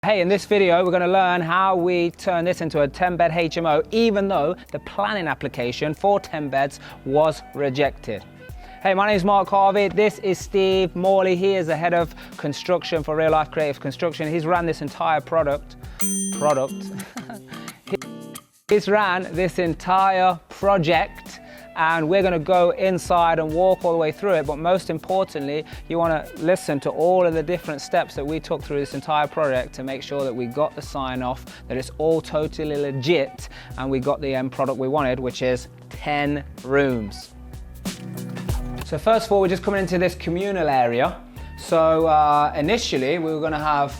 Hey, in this video, we're going to learn how we turn this into a 10-bed HMO, even though the planning application for 10 beds was rejected. Hey, my name is Mark Harvey. This is Steve Morley. He is the head of construction for Real Life Creative Construction. He's ran this entire He's ran this entire project, and we're going to go inside and walk all the way through it. But most importantly, you want to listen to all of the different steps that we took through this entire project to make sure that we got the sign off, that it's all totally legit, and we got the end product we wanted, which is 10 rooms. So first of all, we're just coming into this communal area. So initially we were going to have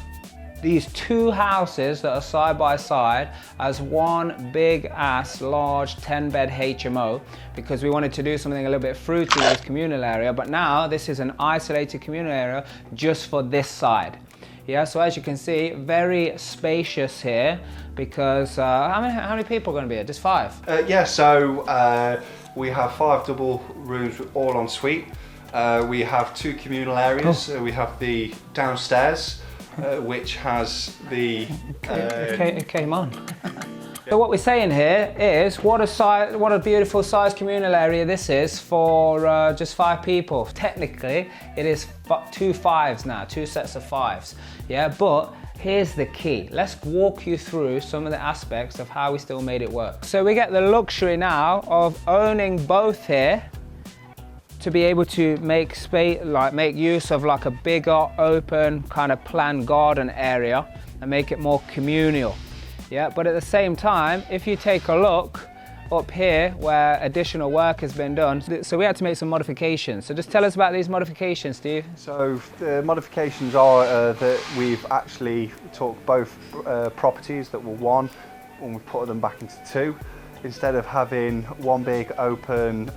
these two houses that are side by side as one big ass large 10-bed HMO, because we wanted to do something a little bit fruity with this communal area. But now this is an isolated communal area just for this side. Yeah, so as you can see, very spacious here, because how many people are going to be here? Just 5? We have 5 double rooms all en suite. We have 2 communal areas. We have the downstairs, which has the... It came on. So what we're saying here is what a beautiful size communal area this is for just 5 people. Technically, it is 2 5s now, 2 sets of 5s. Yeah, but here's the key. Let's walk you through some of the aspects of how we still made it work. So we get the luxury now of owning both here, to be able to make space, make use of like a bigger open kind of planned garden area and make it more communal. Yeah, but at the same time, if you take a look up here where additional work has been done, so we had to make some modifications. So just tell us about these modifications, Steve. So the modifications are that we've actually took both properties that were one, and we've put them back into 2. Instead of having one big open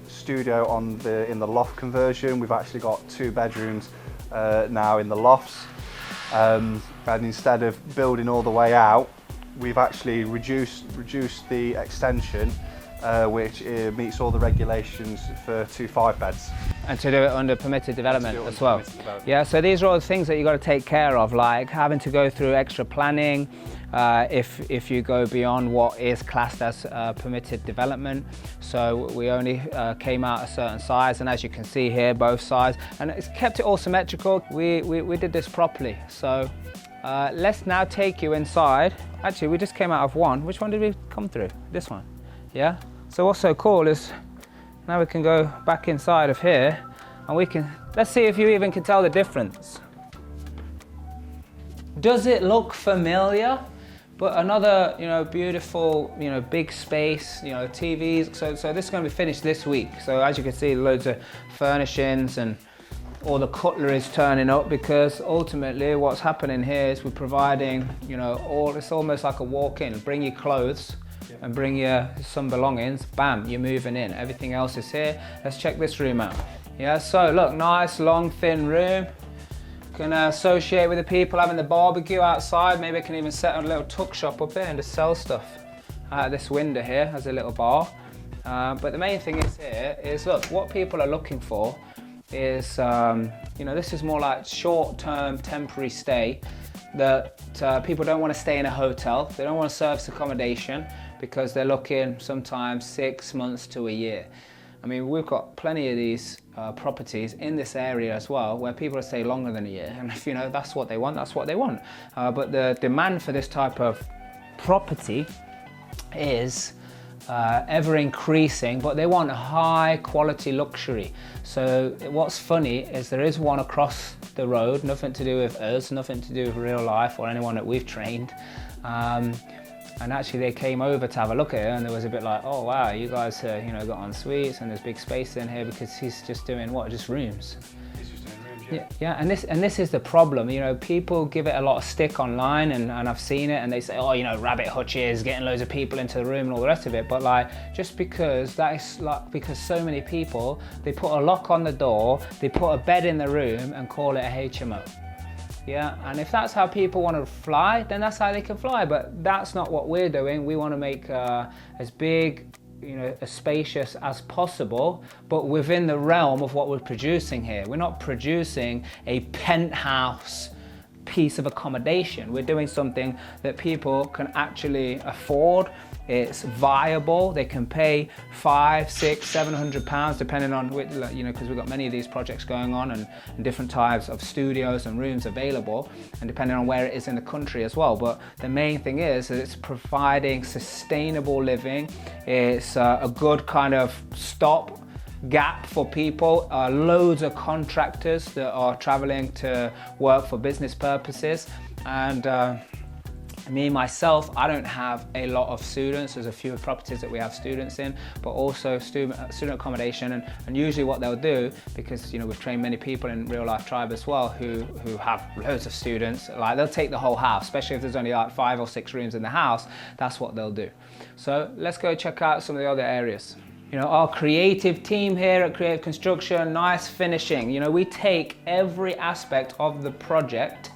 studio in the loft conversion, we've actually got 2 bedrooms now in the lofts. And instead of building all the way out, we've actually reduced the extension, which meets all the regulations for 2 5-beds. And to do it under permitted development as well. Yeah, so these are all the things that you've got to take care of, like having to go through extra planning if you go beyond what is classed as permitted development. So we only came out a certain size, and as you can see here, both sides, and it's kept it all symmetrical. We did this properly. So let's now take you inside. Actually, we just came out of one. Which one did we come through? This one. Yeah. So what's so cool is now we can go back inside of here, and let's see if you even can tell the difference. Does it look familiar? But another, beautiful, big space, TVs. So this is going to be finished this week. So as you can see, loads of furnishings and all the cutlery is turning up, because ultimately what's happening here is we're providing, it's almost like a walk-in. Bring your clothes and bring some belongings, bam, you're moving in. Everything else is here. Let's check this room out. Yeah, so look, nice, long, thin room. Can associate with the people having the barbecue outside. Maybe I can even set a little tuck shop up here and just sell stuff. This window here has a little bar. But the main thing is here is, look, what people are looking for is, this is more like short-term temporary stay, that people don't want to stay in a hotel. They don't want to service accommodation, because they're looking sometimes 6 months to a year. I mean, we've got plenty of these properties in this area as well, where people stay longer than a year. And if that's what they want, that's what they want. But the demand for this type of property is ever increasing, but they want high quality luxury. So what's funny is there is one across the road, nothing to do with us, nothing to do with Real Life or anyone that we've trained. And actually they came over to have a look at it, and there was a bit like, oh wow, you guys got en suites and there's big space in here, because he's just doing what? Just rooms. He's just doing rooms, yeah. And this is the problem. People give it a lot of stick online, and I've seen it, and they say, oh, rabbit hutches, getting loads of people into the room and all the rest of it. But just because because so many people, they put a lock on the door, they put a bed in the room and call it a HMO. Yeah, and if that's how people want to fly, then that's how they can fly. But that's not what we're doing. We want to make as big, as spacious as possible, but within the realm of what we're producing here. We're not producing a penthouse piece of accommodation. We're doing something that people can actually afford. It's viable. They can pay £500, £600, £700 depending on which, you know, because we've got many of these projects going on and different types of studios and rooms available, and depending on where it is in the country as well. But the main thing is that it's providing sustainable living. It's a good kind of stop gap for people. Loads of contractors that are traveling to work for business purposes, and me myself, I don't have a lot of students. There's a few properties that we have students in, but also student accommodation, and usually what they'll do, because you know we've trained many people in Real Life Tribe as well who have loads of students, like they'll take the whole house, especially if there's only like 5 or 6 rooms in the house. That's what they'll do. So let's go check out some of the other areas. You know, our creative team here at Creative Construction, nice finishing. You know, we take every aspect of the project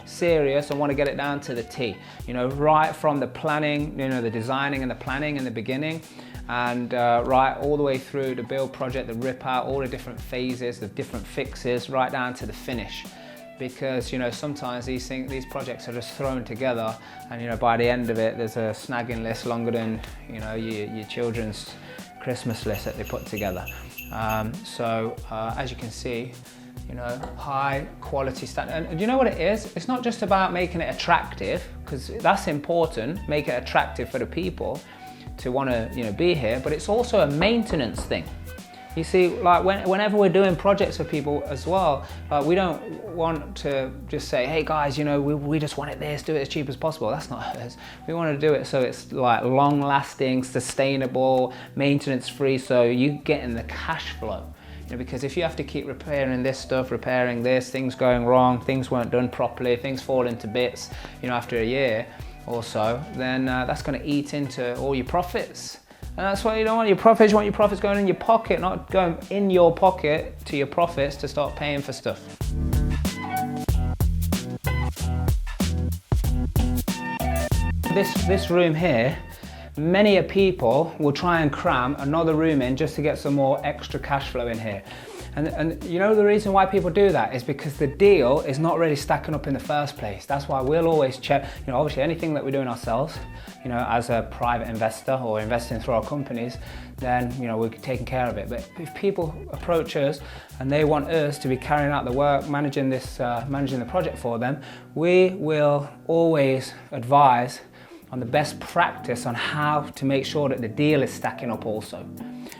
serious and want to get it down to the T. You know, right from the planning, you know, the designing and the planning in the beginning, and right all the way through the build project, the rip out, all the different phases, the different fixes, right down to the finish. Because you know sometimes these projects are just thrown together, and you know by the end of it, there's a snagging list longer than you know your children's Christmas list that they put together. As you can see, you know, high quality standard. And you know what it is? It's not just about making it attractive, because that's important, make it attractive for the people to want to, you know, be here, but it's also a maintenance thing. You see, like whenever we're doing projects for people as well, we don't want to just say, hey guys, you know, we just want it this, do it as cheap as possible. That's not us. We want to do it so it's like long lasting, sustainable, maintenance free, so you get in the cash flow. You know, because if you have to keep repairing this stuff, repairing this, things going wrong, things weren't done properly, things fall into bits, you know, after a year or so, then that's going to eat into all your profits. And that's why you don't want your profits. You want your profits going in your pocket, not going in your pocket to your profits to start paying for stuff. This room here, many people will try and cram another room in just to get some more extra cash flow in here. And you know the reason why people do that is because the deal is not really stacking up in the first place. That's why we'll always check, you know, obviously anything that we're doing ourselves, you know, as a private investor or investing through our companies, then, you know, we're taking care of it. But if people approach us and they want us to be carrying out the work, managing the project for them, we will always advise on the best practice on how to make sure that the deal is stacking up also.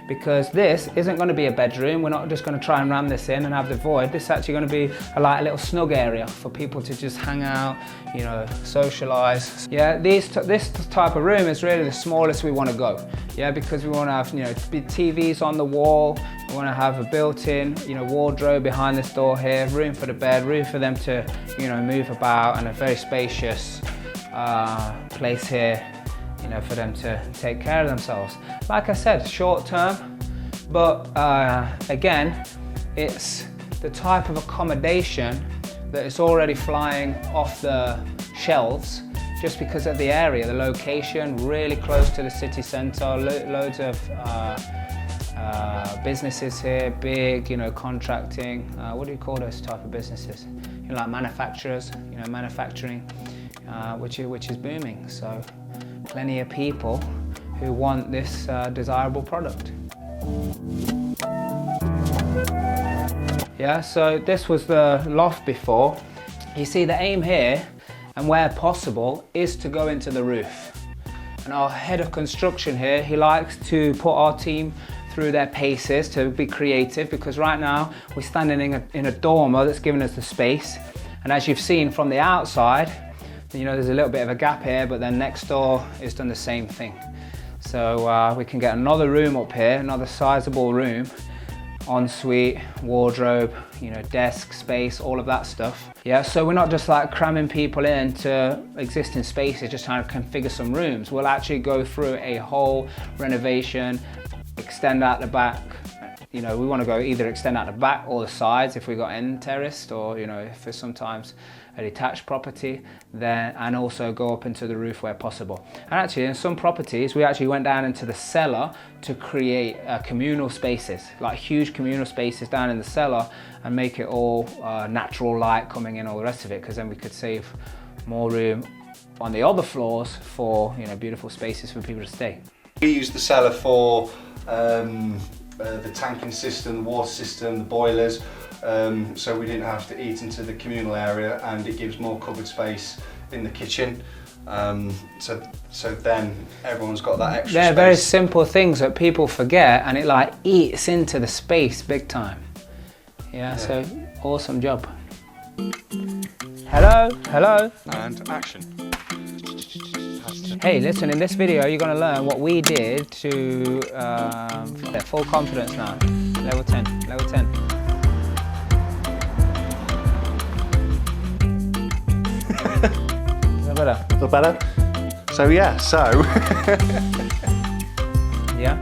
Because this isn't going to be a bedroom. We're not just going to try and ram this in and have the void. This is actually going to be a little snug area for people to just hang out, you know, socialize. Yeah, this type of room is really the smallest we want to go. Yeah, because we want to have, you know, big TVs on the wall. We want to have a built-in, you know, wardrobe behind this door here, room for the bed, room for them to, you know, move about, and a very spacious place here, you know, for them to take care of themselves. Like I said, short term, but again, it's the type of accommodation that is already flying off the shelves just because of the area, the location, really close to the city centre, loads of businesses here, big, you know, contracting, what do you call those type of businesses? You know, like manufacturers, you know, manufacturing, which is booming. So plenty of people who want this desirable product. Yeah, so this was the loft before. You see the aim here, and where possible, is to go into the roof. And our head of construction here, he likes to put our team through their paces to be creative, because right now we're standing in a dormer that's giving us the space. And as you've seen from the outside, you know, there's a little bit of a gap here, but then next door is done the same thing. So we can get another room up here, another sizable room, ensuite, wardrobe, you know, desk space, all of that stuff. Yeah, so we're not just like cramming people into existing spaces, just trying to configure some rooms. We'll actually go through a whole renovation, extend out the back. You know, we want to go either extend out the back or the sides if we got end terraced, or, you know, if there's sometimes a detached property, then and also go up into the roof where possible. And actually in some properties we actually went down into the cellar to create communal spaces, like huge communal spaces down in the cellar, and make it all natural light coming in, all the rest of it, because then we could save more room on the other floors for, you know, beautiful spaces for people to stay. We use the cellar for the tanking system, the water system, the boilers, so we didn't have to eat into the communal area, and it gives more cupboard space in the kitchen. So then everyone's got that extra They're space. very simple things that people forget, and it like eats into the space big time. Yeah. So awesome job. Hello, hello. And action. Hey, listen, in this video you're going to learn what we did to get full confidence now. Level 10, level 10. Is that better? Is that better? So yeah, so... Yeah?